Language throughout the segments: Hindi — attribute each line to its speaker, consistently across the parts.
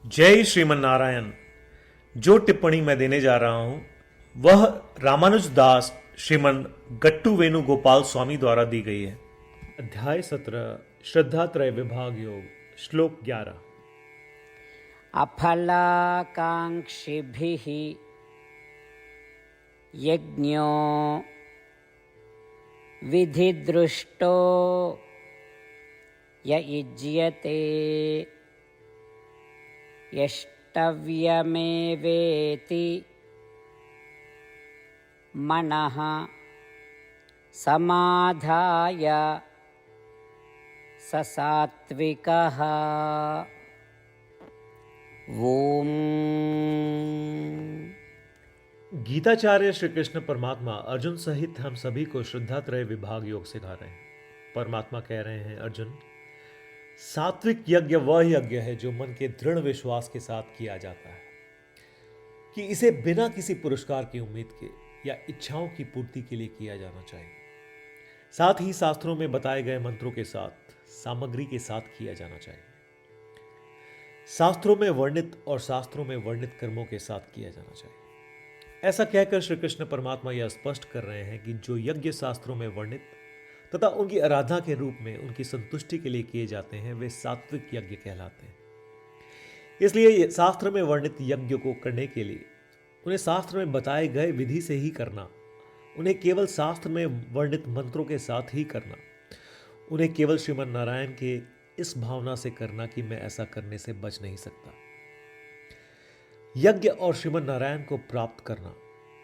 Speaker 1: जय श्रीमन नारायण। जो टिप्पणी मैं देने जा रहा हूं वह रामानुज दास श्रीमन गट्टू वेणुगोपाल स्वामी द्वारा दी गई है। अध्याय 17 श्रद्धात्रय विभाग योग श्लोक 11।
Speaker 2: अफलाकांक्षिभिः यज्ञो विधिदृष्टो य युज्यते यष्टव्यमेवेति मनः समाधाय स सात्विकः। ओम।
Speaker 1: गीताचार्य श्री कृष्ण परमात्मा अर्जुन सहित हम सभी को श्रद्धात्रय विभाग योग सिखा रहे हैं। परमात्मा कह रहे हैं, अर्जुन, सात्विक यज्ञ वह यज्ञ है जो मन के दृढ़ विश्वास के साथ किया जाता है कि इसे बिना किसी पुरस्कार की उम्मीद के या इच्छाओं की पूर्ति के लिए किया जाना चाहिए। साथ ही शास्त्रों में बताए गए मंत्रों के साथ, सामग्री के साथ किया जाना चाहिए। शास्त्रों में वर्णित और शास्त्रों में वर्णित कर्मों के साथ किया जाना चाहिए। ऐसा कहकर श्री कृष्ण परमात्मा यह स्पष्ट कर रहे हैं कि जो यज्ञ शास्त्रों में वर्णित तथा उनकी आराधना के रूप में उनकी संतुष्टि के लिए किए जाते हैं वे सात्विक यज्ञ कहलाते हैं। इसलिए शास्त्र में वर्णित यज्ञ को करने के लिए उन्हें शास्त्र में बताए गए विधि से ही करना, उन्हें केवल शास्त्र में वर्णित मंत्रों के साथ ही करना, उन्हें केवल श्रीमन नारायण के इस भावना से करना कि मैं ऐसा करने से बच नहीं सकता। यज्ञ और श्रीमन नारायण को प्राप्त करना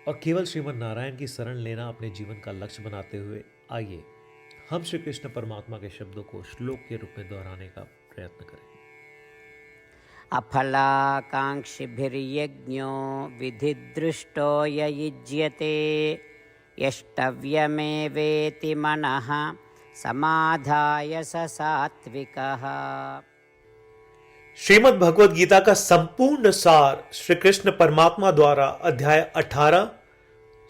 Speaker 1: और केवल श्रीमन नारायण की शरण लेना अपने जीवन का लक्ष्य बनाते हुए आइए हम श्री कृष्ण परमात्मा के शब्दों को श्लोक के रूप में दोहराने का प्रयत्न करें।
Speaker 2: अफलाकांक्षिभिर्यज्ञो विधिदृष्टो य युज्यते यष्टव्यमेवेति मनः समाधाय स सात्विकः।
Speaker 1: श्रीमद् भगवद गीता का संपूर्ण सार श्री कृष्ण परमात्मा द्वारा अध्याय 18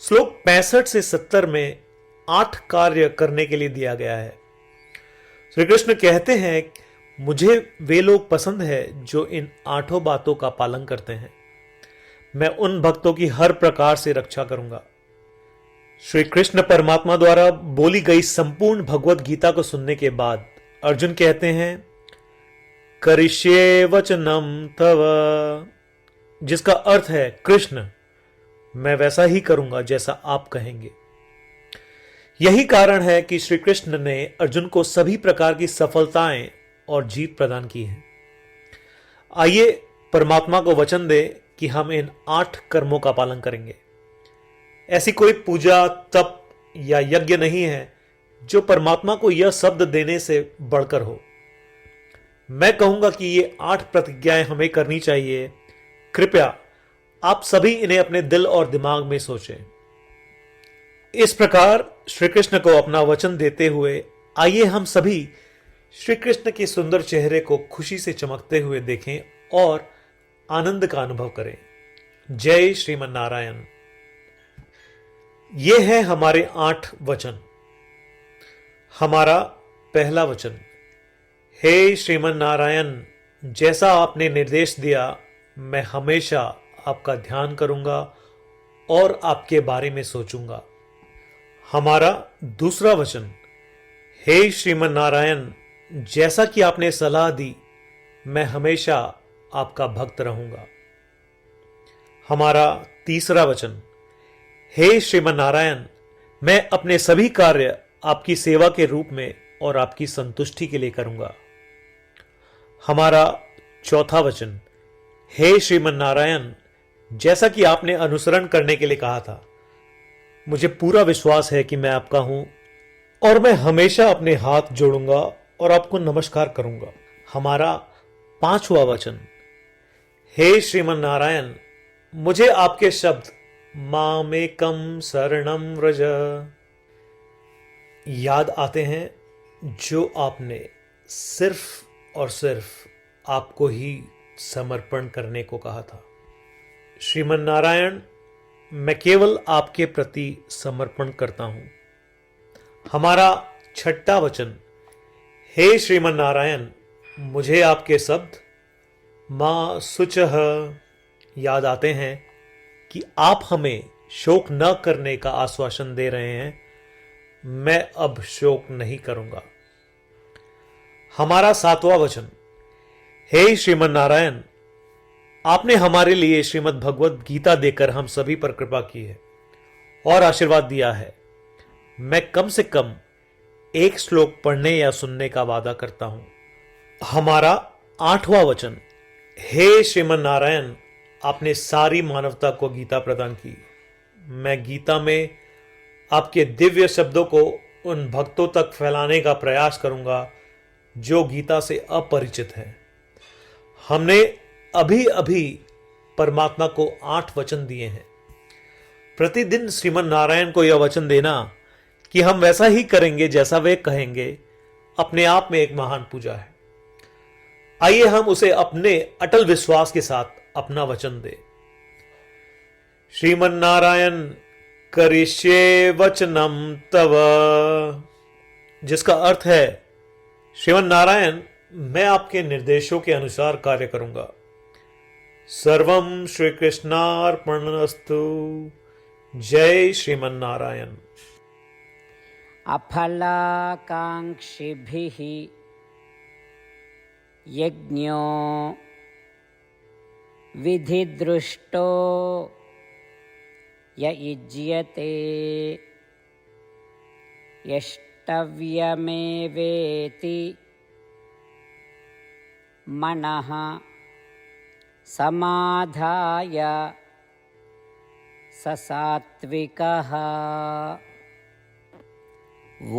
Speaker 1: श्लोक 65 से 70 में 8 कार्य करने के लिए दिया गया है। श्री कृष्ण कहते हैं, मुझे वे लोग पसंद है जो इन 8 बातों का पालन करते हैं। मैं उन भक्तों की हर प्रकार से रक्षा करूंगा। श्री कृष्ण परमात्मा द्वारा बोली गई संपूर्ण भगवद गीता को सुनने के बाद अर्जुन कहते हैं, करिष्ये वचनम तव, जिसका अर्थ है, कृष्ण मैं वैसा ही करूंगा जैसा आप कहेंगे। यही कारण है कि श्री कृष्ण ने अर्जुन को सभी प्रकार की सफलताएं और जीत प्रदान की है। आइए परमात्मा को वचन दे कि हम इन 8 कर्मों का पालन करेंगे। ऐसी कोई पूजा, तप या यज्ञ नहीं है जो परमात्मा को यह शब्द देने से बढ़कर हो। मैं कहूंगा कि ये 8 प्रतिज्ञाएं हमें करनी चाहिए। कृपया आप सभी इन्हें अपने दिल और दिमाग में सोचें। इस प्रकार श्री कृष्ण को अपना वचन देते हुए आइए हम सभी श्री कृष्ण के सुंदर चेहरे को खुशी से चमकते हुए देखें और आनंद का अनुभव करें। जय श्रीमन नारायण। ये है हमारे 8 वचन। हमारा पहला वचन, हे श्रीमन नारायण, जैसा आपने निर्देश दिया मैं हमेशा आपका ध्यान करूंगा और आपके बारे में सोचूंगा। हमारा दूसरा वचन, हे श्रीमन नारायण, जैसा कि आपने सलाह दी मैं हमेशा आपका भक्त रहूंगा। हमारा तीसरा वचन, हे श्रीमन नारायण, मैं अपने सभी कार्य आपकी सेवा के रूप में और आपकी संतुष्टि के लिए करूंगा। हमारा चौथा वचन, हे श्रीमन नारायण, जैसा कि आपने अनुसरण करने के लिए कहा था, मुझे पूरा विश्वास है कि मैं आपका हूं और मैं हमेशा अपने हाथ जोड़ूंगा और आपको नमस्कार करूंगा। हमारा पांचवा वचन, हे श्रीमन नारायण, मुझे आपके शब्द मामेकम शरणम व्रज याद आते हैं जो आपने सिर्फ और सिर्फ आपको ही समर्पण करने को कहा था। श्रीमन नारायण, मैं केवल आपके प्रति समर्पण करता हूं। हमारा छठा वचन, हे श्रीमन नारायण, मुझे आपके शब्द मां शुचः याद आते हैं कि आप हमें शोक न करने का आश्वासन दे रहे हैं। मैं अब शोक नहीं करूंगा। हमारा 7वां वचन, हे श्रीमन नारायण, आपने हमारे लिए श्रीमद् भगवत गीता देकर हम सभी पर कृपा की है और आशीर्वाद दिया है। मैं कम से कम एक श्लोक पढ़ने या सुनने का वादा करता हूं। हमारा 8वां वचन, हे श्रीमन नारायण, आपने सारी मानवता को गीता प्रदान की। मैं गीता में आपके दिव्य शब्दों को उन भक्तों तक फैलाने का प्रयास करूंगा जो गीता से अपरिचित हैं। हमने अभी अभी परमात्मा को 8 वचन दिए हैं। प्रतिदिन श्रीमन नारायण को यह वचन देना कि हम वैसा ही करेंगे जैसा वे कहेंगे, अपने आप में एक महान पूजा है। आइए हम उसे अपने अटल विश्वास के साथ अपना वचन दें। श्रीमन नारायण करिष्ये वचनम तव, जिसका अर्थ है, श्रीमन नारायण, मैं आपके निर्देशों के अनुसार कार्य करूंगा। सर्वम श्री कृष्णार्पणमस्तु। जय श्रीमन नारायण।
Speaker 2: अफलाकांक्षिभिः यज्ञो विधिदृष्टो य युज्यते यष्टव्यमेवेति मनः समाधाय स सात्विकः। ॐ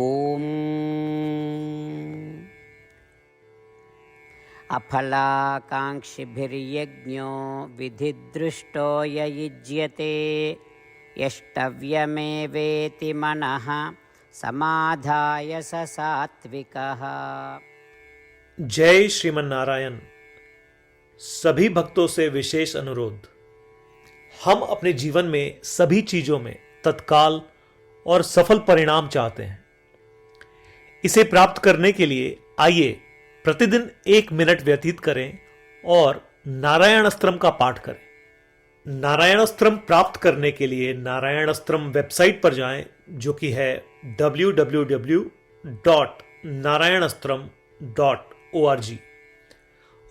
Speaker 2: अफलाकांक्षिभिर्यज्ञो विधिदृष्टो य युज्यते यष्टव्यमेवेति मनः समाधाय स सात्विकः।
Speaker 1: जय श्रीमन नारायण। सभी भक्तों से विशेष अनुरोध, हम अपने जीवन में सभी चीजों में तत्काल और सफल परिणाम चाहते हैं। इसे प्राप्त करने के लिए आइए प्रतिदिन 1 मिनट व्यतीत करें और नारायण अस्त्रम का पाठ करें। नारायण अस्त्रम प्राप्त करने के लिए नारायण अस्त्रम वेबसाइट पर जाएं, जो कि है www.narayanastram.org,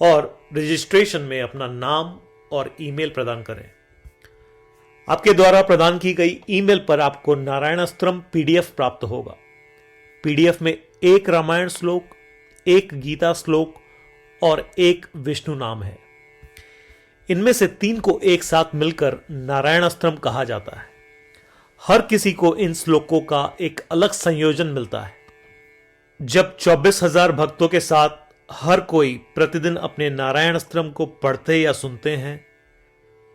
Speaker 1: और रजिस्ट्रेशन में अपना नाम और ईमेल प्रदान करें। आपके द्वारा प्रदान की गई ईमेल पर आपको नारायण अस्त्रम पीडीएफ प्राप्त होगा। पीडीएफ में 1 रामायण श्लोक, 1 गीता श्लोक और 1 विष्णु नाम है। इनमें से 3 को एक साथ मिलकर नारायण अस्त्रम कहा जाता है। हर किसी को इन श्लोकों का एक अलग संयोजन मिलता है। जब 24,000 भक्तों के साथ हर कोई प्रतिदिन अपने नारायण अस्त्रम को पढ़ते या सुनते हैं,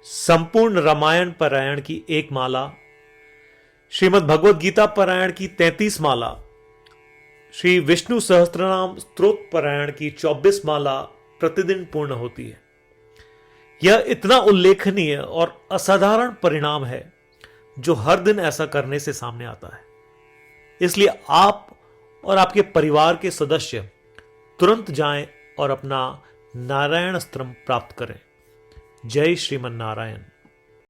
Speaker 1: संपूर्ण रामायण पारायण की 1 माला, श्रीमद् भगवद गीता पारायण की 33 माला, श्री विष्णु सहस्त्रनाम स्तोत्र पारायण की 24 माला प्रतिदिन पूर्ण होती है। यह इतना उल्लेखनीय और असाधारण परिणाम है जो हर दिन ऐसा करने से सामने आता है। इसलिए आप और आपके परिवार के सदस्य तुरंत जाएं और अपना नारायण अस्त्रम प्राप्त करें। जय श्रीमन नारायण।